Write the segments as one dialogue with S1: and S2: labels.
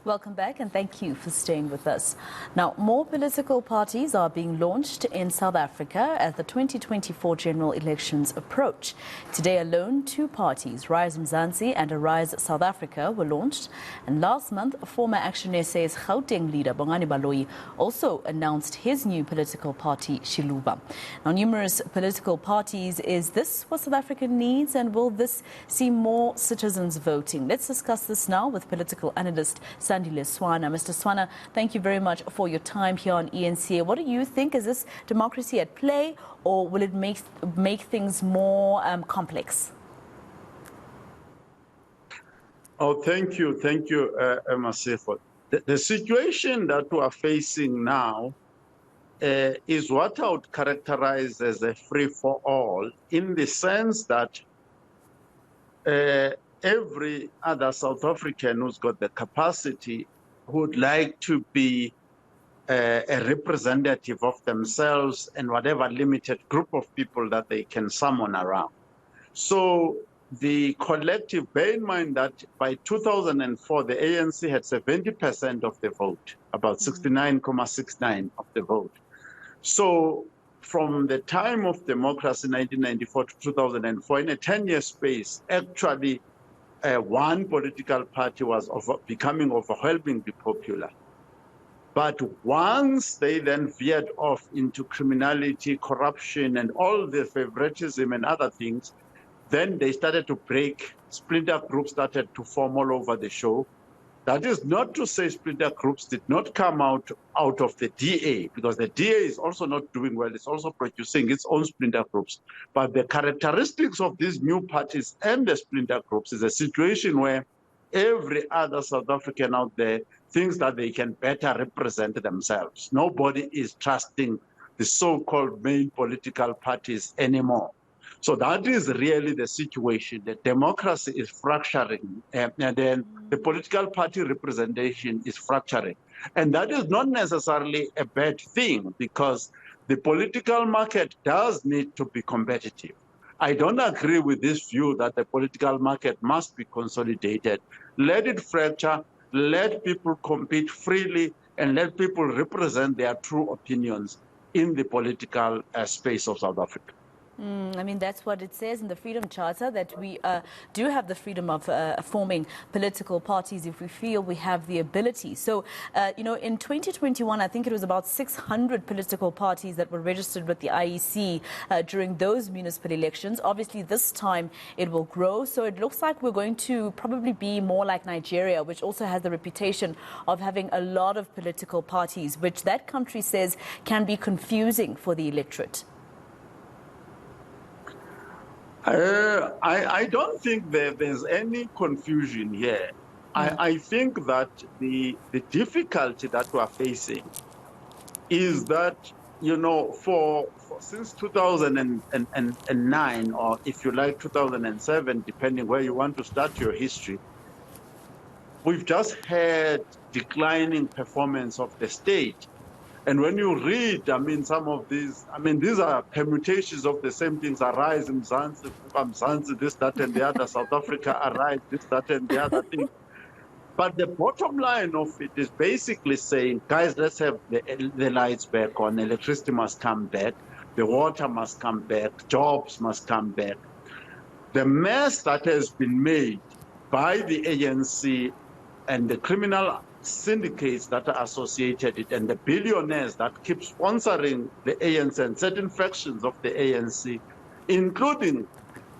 S1: Welcome back and thank you for staying with us. Now, more political parties are being launched in South Africa as the 2024 general elections approach. Today alone, two parties, Rise Mzansi and Rise South Africa, were launched. And last month, former Action SA's Gauteng leader Bongani Baloyi also announced his new political party, Xiluva. Now, numerous political parties, is this what South Africa needs, and will this see more citizens voting? Let's discuss this now with political analyst Sandile Swana. Mr. Swana, thank you very much for your time here on ENCA. What do you think? Is this democracy at play, or will it make things more complex?
S2: Oh, thank you, Emma Seford. The situation that we are facing now is what I would characterize as a free-for-all, in the sense that every other South African who's got the capacity would like to be a representative of themselves and whatever limited group of people that they can summon around. So the collective, bear in mind that by 2004, the ANC had 70% of the vote, about 69.69% of the vote. So from the time of democracy, 1994 to 2004, in a 10-year space, actually one political party was becoming overwhelmingly popular. But once they then veered off into criminality, corruption, and all the favoritism and other things, then they started to break. Splinter groups started to form all over the show. That is not to say splinter groups did not come out of the DA, because the DA is also not doing well. It's also producing its own splinter groups. But the characteristics of these new parties and the splinter groups is a situation where every other South African out there thinks that they can better represent themselves. Nobody is trusting the so-called main political parties anymore. So that is really the situation. The democracy is fracturing, and then the political party representation is fracturing. And that is not necessarily a bad thing, because the political market does need to be competitive. I don't agree with this view that the political market must be consolidated. Let it fracture, let people compete freely, and let people represent their true opinions in the political space of South Africa.
S1: I mean, that's what it says in the Freedom Charter, that we do have the freedom of forming political parties if we feel we have the ability. So, you know, in 2021, I think it was about 600 political parties that were registered with the IEC during those municipal elections. Obviously, this time it will grow. So it looks like we're going to probably be more like Nigeria, which also has the reputation of having a lot of political parties, which that country says can be confusing for the electorate.
S2: I don't think there's any confusion here. I think that the difficulty that we are facing is that, you know, since 2009, or if you like 2007, depending where you want to start your history, we've just had declining performance of the state. And when you read, I mean, some of these, I mean, these are permutations of the same things: Arise, Mzansi, Mzansi, this, that, and the other, South Africa, Arise, this, that, and the other thing. But the bottom line of it is basically saying, guys, let's have the lights back on, electricity must come back, the water must come back, jobs must come back. The mess that has been made by the ANC and the criminal syndicates that are associated with it, and the billionaires that keep sponsoring the ANC and certain factions of the ANC, including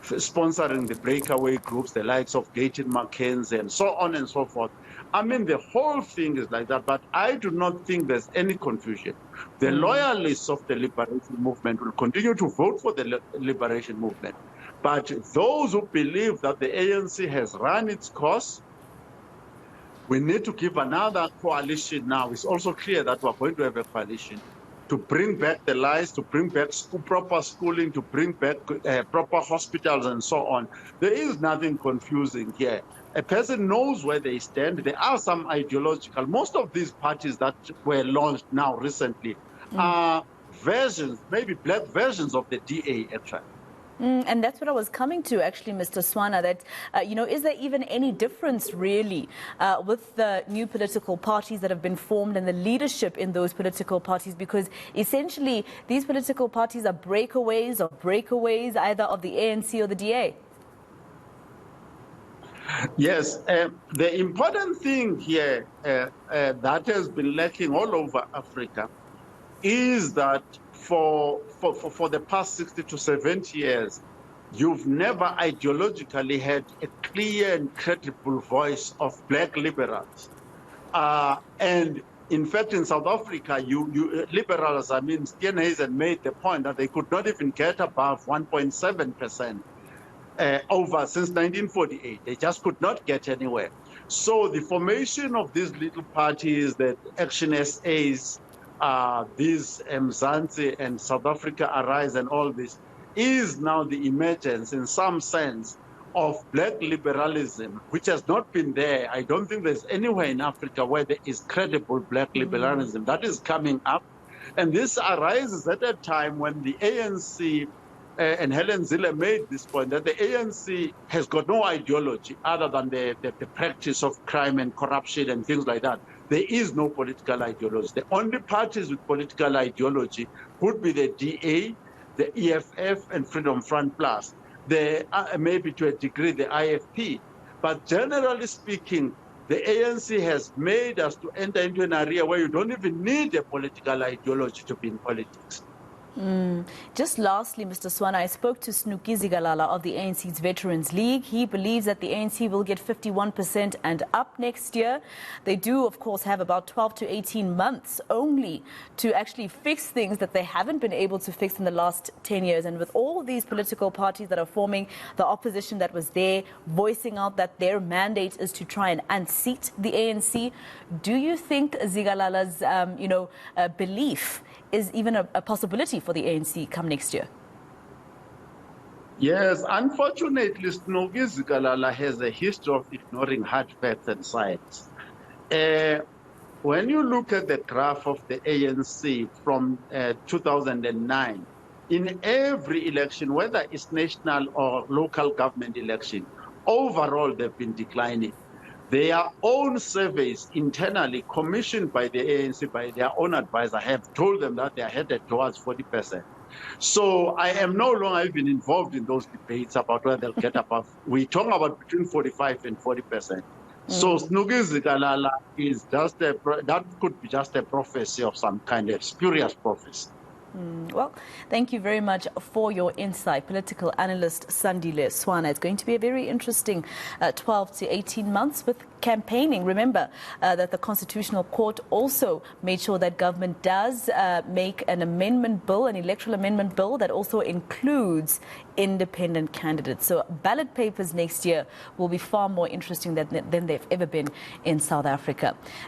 S2: sponsoring the breakaway groups, the likes of Gauteng, Mackenzie, and so on and so forth. I mean, the whole thing is like that, but I do not think there's any confusion. The loyalists of the liberation movement will continue to vote for the liberation movement. But those who believe that the ANC has run its course, we need to give another coalition now. It's also clear that we're going to have a coalition to bring back the lights, to bring back proper schooling, to bring back proper hospitals and so on. There is nothing confusing here. A person knows where they stand. There are some ideological. Most of these parties that were launched now recently are versions, maybe black versions of the DA, actually.
S1: And that's what I was coming to, actually, Mr. Swana, that, is there even any difference, really, with the new political parties that have been formed and the leadership in those political parties? Because essentially, these political parties are breakaways either of the ANC or the DA.
S2: Yes, the important thing here that has been lacking all over Africa is that for the past 60 to 70 years, you've never ideologically had a clear and credible voice of black liberals. And in fact, in South Africa, liberals, Steenhuisen made the point that they could not even get above 1.7%. Over since 1948. They just could not get anywhere. So the formation of these little parties, the Action SAs, these Mzansi and South Africa Arise and all this, is now the emergence in some sense of black liberalism, which has not been there. I don't think there's anywhere in Africa where there is credible black liberalism. That is coming up. And this arises at a time when the ANC and Helen Zille made this point that the ANC has got no ideology other than the practice of crime and corruption and things like that. There is no political ideology. The only parties with political ideology would be the DA, the EFF, and Freedom Front Plus. Maybe to a degree the IFP. But generally speaking, the ANC has made us to enter into an area where you don't even need a political ideology to be in politics.
S1: Just lastly, Mr. Swana, I spoke to Snuki Zigalala of the ANC's Veterans League. He believes that the ANC will get 51% and up next year. They do, of course, have about 12 to 18 months only to actually fix things that they haven't been able to fix in the last 10 years. And with all these political parties that are forming, the opposition that was there, voicing out that their mandate is to try and unseat the ANC, do you think Zigalala's, belief is even a possibility for the ANC come next year?
S2: Yes, unfortunately, Snuki Zigalala has a history of ignoring hard facts and science. When you look at the graph of the ANC from 2009, in every election, whether it's national or local government election, overall they've been declining. Their own surveys internally commissioned by the ANC, by their own advisor, have told them that they are headed towards 40%. So I am no longer even involved in those debates about whether they'll get above. We talk about between 45 and 40%. So Snuki Zigalala is just that could be just a prophecy of some kind, of spurious prophecy.
S1: Well, thank you very much for your insight. Political analyst Sandile Swana. It's going to be a very interesting 12 to 18 months with campaigning. Remember that the Constitutional Court also made sure that government does make an amendment bill, an electoral amendment bill that also includes independent candidates. So ballot papers next year will be far more interesting than they've ever been in South Africa.